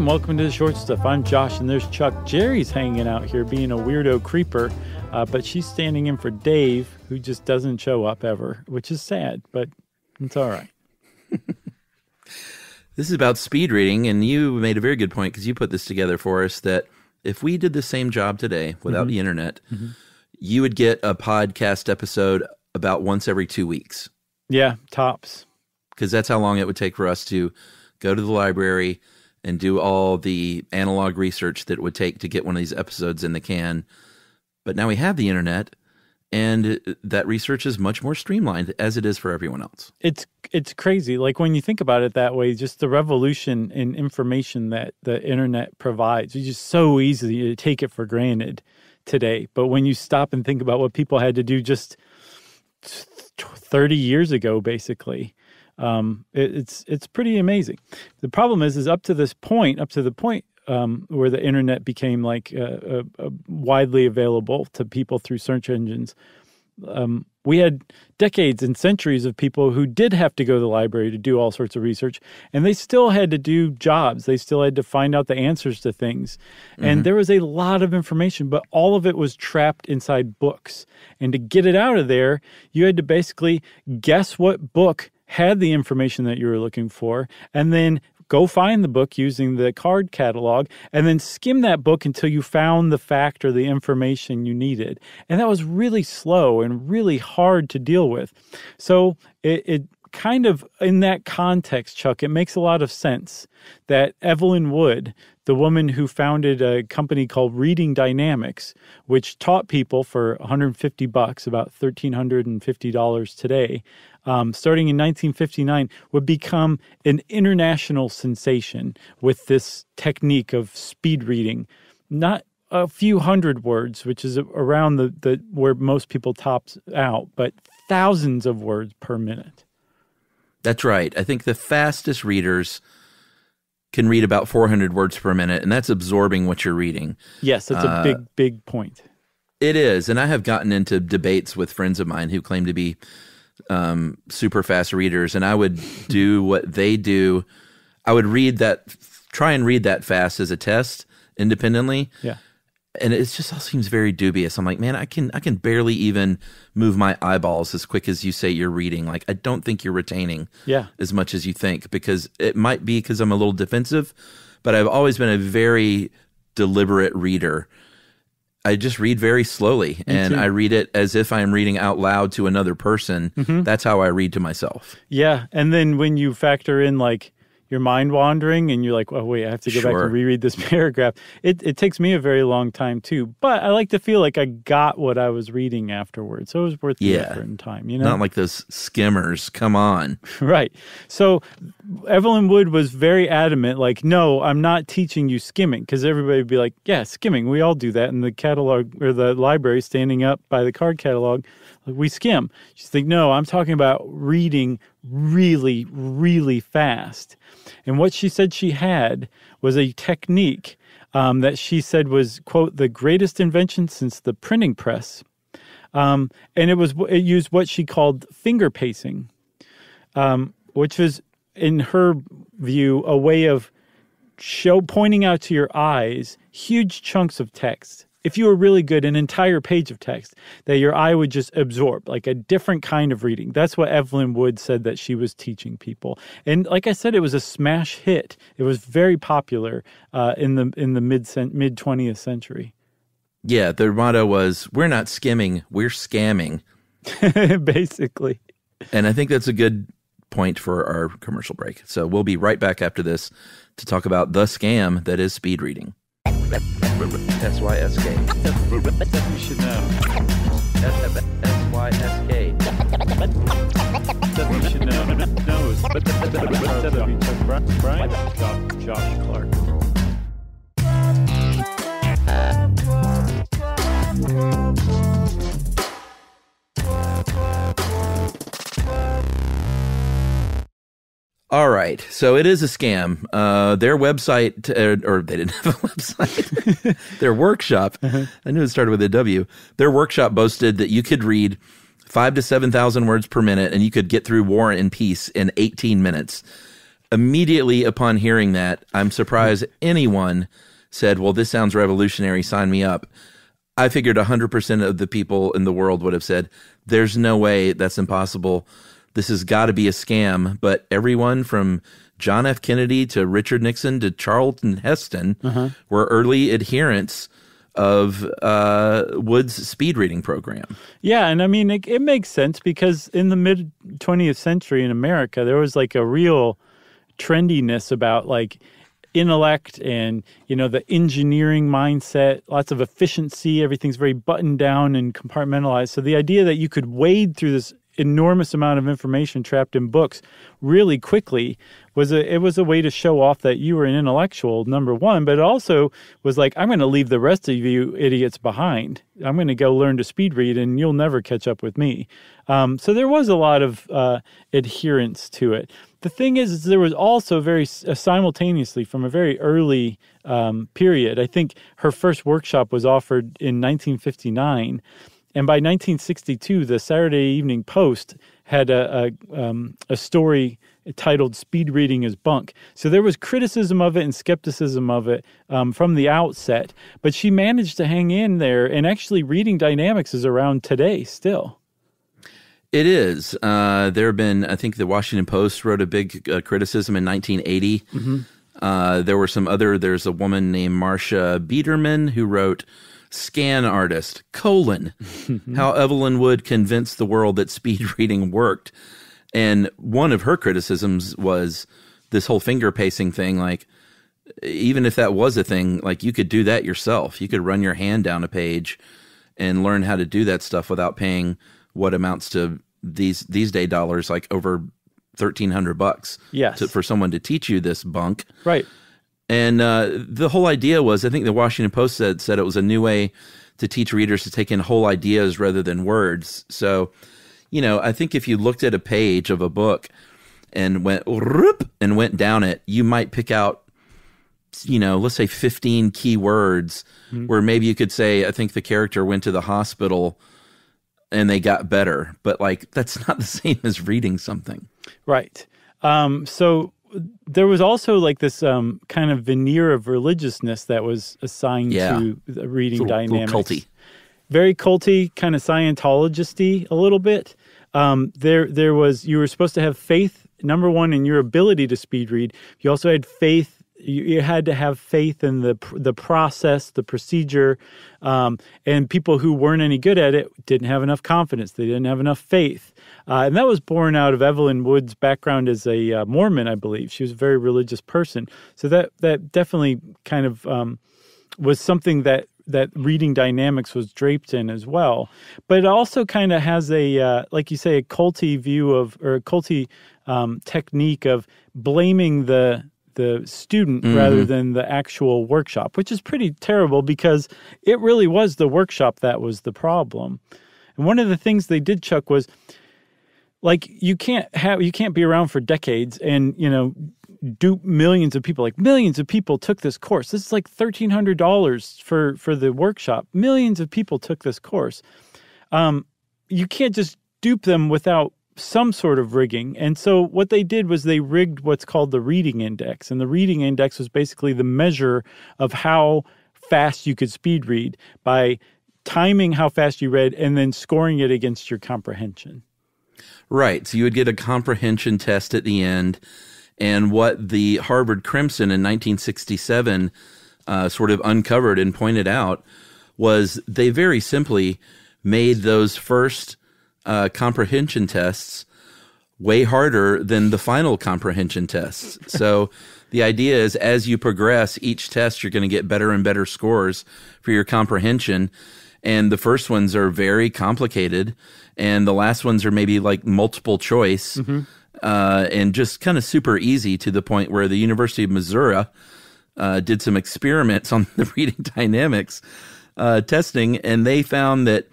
and welcome to The Short Stuff. I'm Josh, and there's Chuck. Jerry's hanging out here being a weirdo creeper, but she's standing in for Dave, who just doesn't show up ever, which is sad, but it's all right. This is about speed reading, and you made a very good point because you put this together for us that if we did the same job today without the internet, you would get a podcast episode about once every 2 weeks. Yeah, tops. Because that's how long it would take for us to go to the library and do all the analog research that it would take to get one of these episodes in the can. But now we have the internet, and that research is much more streamlined, as it is for everyone else. It's crazy. Like, when you think about it that way, just the revolution in information that the internet provides, it's just so easy to take it for granted today. But when you stop and think about what people had to do just 30 years ago, basically, it's pretty amazing. The problem is up to the point where the internet became like widely available to people through search engines. We had decades and centuries of people who did have to go to the library to do all sorts of research, and they still had to do jobs. They still had to find out the answers to things. And there was a lot of information, but all of it was trapped inside books. And to get it out of there, you had to basically guess what book had the information that you were looking for, and then go find the book using the card catalog, and then skim that book until you found the fact or the information you needed. And that was really slow and really hard to deal with. So it kind of, in that context, Chuck, it makes a lot of sense that Evelyn Wood, the woman who founded a company called Reading Dynamics, which taught people for $150, about $1,350 today, starting in 1959, would become an international sensation with this technique of speed reading. Not a few hundred words, which is around the where most people tops out, but thousands of words per minute. That's right. I think the fastest readers can read about 400 words per minute, and that's absorbing what you're reading. Yes, that's a big point. It is, and I have gotten into debates with friends of mine who claim to be super fast readers, and I would do what they do. I would try and read that fast as a test independently. Yeah. And it just all seems very dubious. I'm like, man, I can barely even move my eyeballs as quick as you say you're reading. Like, I don't think you're retaining as much as you think, because it might be because I'm a little defensive, but I've always been a very deliberate reader. I just read very slowly, and I read it as if I'm reading out loud to another person. That's how I read to myself. Yeah, and then when you factor in, like, your mind wandering and you're like, oh, wait, I have to go back and reread this paragraph. It takes me a very long time, too. But I like to feel like I got what I was reading afterwards. So it was worth the effort and time, you know? Not like those skimmers. Come on. Right. So Evelyn Wood was very adamant, like, no, I'm not teaching you skimming, because everybody would be like, yeah, skimming. We all do that in the catalog or the library, standing up by the card catalog. We skim. She's like, no, I'm talking about reading really, really fast. And what she said she had was a technique that she said was, quote, the greatest invention since the printing press. And it used what she called finger pacing, which was, in her view, a way of pointing out to your eyes huge chunks of text. If you were really good, an entire page of text that your eye would just absorb, like a different kind of reading. That's what Evelyn Wood said that she was teaching people. And like I said, it was a smash hit. It was very popular in the mid 20th century. Yeah, their motto was, we're not skimming, we're scamming. Basically. And I think that's a good point for our commercial break. So we'll be right back after this to talk about the scam that is speed reading. S-Y-S-K. You should know. S-Y-S-K. You should know. No, Brian. Josh Clark. All right, so it is a scam. Their website, or they didn't have a website, their workshop, I knew it started with a W, their workshop boasted that you could read 5,000 to 7,000 words per minute and you could get through War and Peace in 18 minutes. immediately upon hearing that, I'm surprised anyone said, well, this sounds revolutionary, sign me up. I figured 100% of the people in the world would have said, there's no way, that's impossible. This has got to be a scam. But everyone from John F. Kennedy to Richard Nixon to Charlton Heston were early adherents of Wood's speed reading program. Yeah, and I mean, it makes sense because in the mid-20th century in America, there was like a real trendiness about like intellect and, the engineering mindset, lots of efficiency, everything's very buttoned down and compartmentalized. So the idea that you could wade through this enormous amount of information trapped in books really quickly was a way to show off that you were an intellectual, number one, but it also was like, I'm going to leave the rest of you idiots behind. I'm going to go learn to speed read and you'll never catch up with me. So there was a lot of adherence to it. The thing is there was also very simultaneously from a very early period. I think her first workshop was offered in 1959. And by 1962, the Saturday Evening Post had a story titled "Speed Reading is Bunk." So there was criticism of it and skepticism of it from the outset. But she managed to hang in there, and actually reading dynamics is around today still. It is. There have been, I think the Washington Post wrote a big criticism in 1980. There were there's a woman named Marcia Biederman who wrote Scan Artist, how Evelyn Wood convinced the world that speed reading worked. And one of her criticisms was this whole finger pacing thing. Like, even if that was a thing, like you could do that yourself. You could run your hand down a page and learn how to do that stuff without paying what amounts to these day dollars, like over $1,300. Yes, for someone to teach you this bunk. Right. And the whole idea was, I think the Washington Post said it was a new way to teach readers to take in whole ideas rather than words. So, I think if you looked at a page of a book and went down it, you might pick out, let's say 15 key words where maybe you could say, I think the character went to the hospital and they got better. But like, that's not the same as reading something. Right. So there was also like this kind of veneer of religiousness that was assigned to the reading dynamics. Culty. Very culty, kind of Scientologist-y a little bit. There was, you were supposed to have faith, number one, in your ability to speed read. You also had faith. You had to have faith in the process, the procedure, and people who weren't any good at it didn't have enough confidence. They didn't have enough faith. And that was born out of Evelyn Wood's background as a Mormon, I believe. She was a very religious person. So that definitely kind of was something that reading dynamics was draped in as well. But it also kind of has like you say, a culty view of, or a culty technique of blaming the student rather than the actual workshop, which is pretty terrible because it really was the workshop that was the problem. And one of the things they did, Chuck, was like you can't be around for decades and dupe millions of people. Like millions of people took this course. This is like $1,300 for the workshop. Millions of people took this course. You can't just dupe them without some sort of rigging. And so what they did was they rigged what's called the reading index. And the reading index was basically the measure of how fast you could speed read by timing how fast you read and then scoring it against your comprehension. Right. So you would get a comprehension test at the end. And what the Harvard Crimson in 1967 sort of uncovered and pointed out was they very simply made those first comprehension tests way harder than the final comprehension tests. So the idea is as you progress each test, you're going to get better and better scores for your comprehension. And the first ones are very complicated. And the last ones are maybe like multiple choice and just kind of super easy to the point where the University of Missouri did some experiments on the reading dynamics testing. And they found that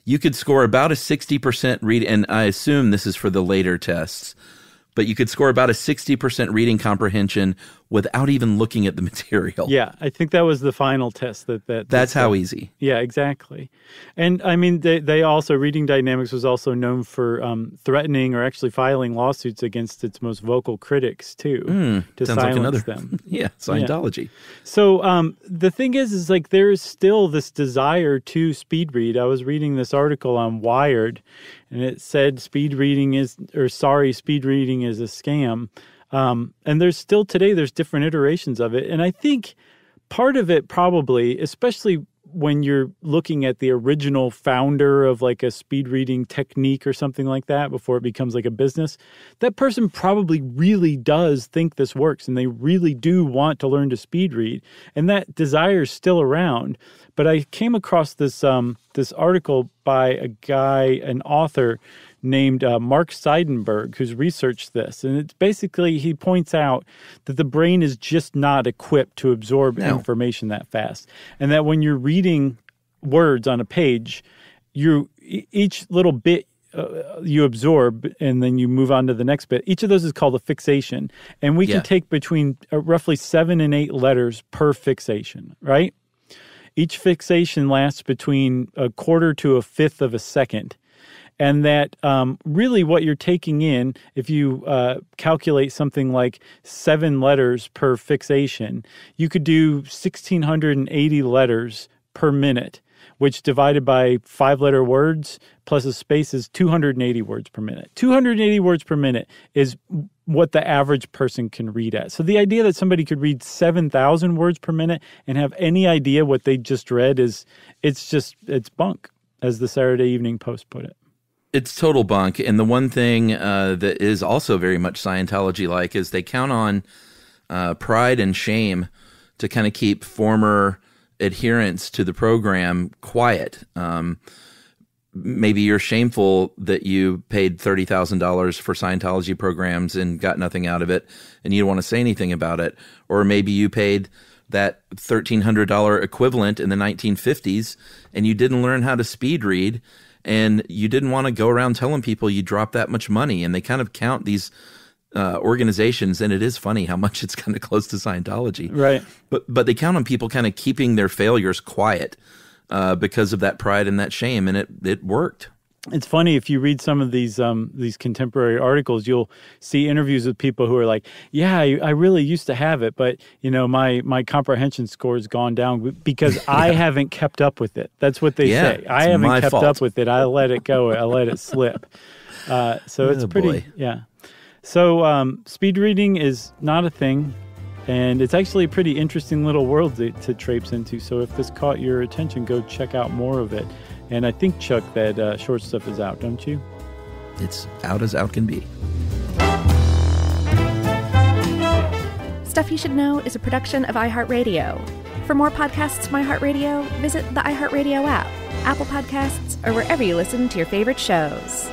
you could score about a 60% read, and I assume this is for the later tests, but you could score about a 60% reading comprehension without even looking at the material. Yeah, I think that was the final test. That's how easy. Yeah, exactly. And I mean, they also, Reading Dynamics was also known for threatening or actually filing lawsuits against its most vocal critics too, to silence them. Yeah, Scientology. Yeah. So the thing is like there is still this desire to speed read. I was reading this article on Wired, and it said speed reading is a scam. And there's still today, there's different iterations of it. And I think part of it probably, especially when you're looking at the original founder of like a speed reading technique or something like that before it becomes like a business, that person probably really does think this works and they really do want to learn to speed read. And that desire is still around. But I came across this this article by an author named Mark Seidenberg, who's researched this. And it's basically, he points out that the brain is just not equipped to absorb information that fast. And that when you're reading words on a page, each little bit you absorb and then you move on to the next bit. Each of those is called a fixation. And we can take between roughly 7 and 8 letters per fixation, right? Each fixation lasts between a quarter to a fifth of a second. And that really what you're taking in, if you calculate something like 7 letters per fixation, you could do 1,680 letters per minute, which divided by 5-letter words plus a space is 280 words per minute. 280 words per minute is what the average person can read at. So the idea that somebody could read 7,000 words per minute and have any idea what they just read it's bunk, as the Saturday Evening Post put it. It's total bunk. And the one thing that is also very much Scientology-like is they count on pride and shame to kind of keep former adherents to the program quiet. Maybe you're shameful that you paid $30,000 for Scientology programs and got nothing out of it, and you don't want to say anything about it. Or maybe you paid that $1,300 equivalent in the 1950s, and you didn't learn how to speed read, and you didn't want to go around telling people you dropped that much money. And they kind of count these organizations, and it is funny how much it's kind of close to Scientology. Right. But they count on people kind of keeping their failures quiet because of that pride and that shame, and it worked. It's funny, if you read some of these contemporary articles, you'll see interviews with people who are like, yeah, I really used to have it, but my comprehension score has gone down because I haven't kept up with it. That's what they say. I haven't kept up with it. I let it go. I let it slip. So it's pretty, yeah. So speed reading is not a thing, and it's actually a pretty interesting little world to traipse into. So if this caught your attention, go check out more of it. And I think, Chuck, that Short Stuff is out, don't you? It's out as out can be. Stuff You Should Know is a production of iHeartRadio. For more podcasts from iHeartRadio, visit the iHeartRadio app, Apple Podcasts, or wherever you listen to your favorite shows.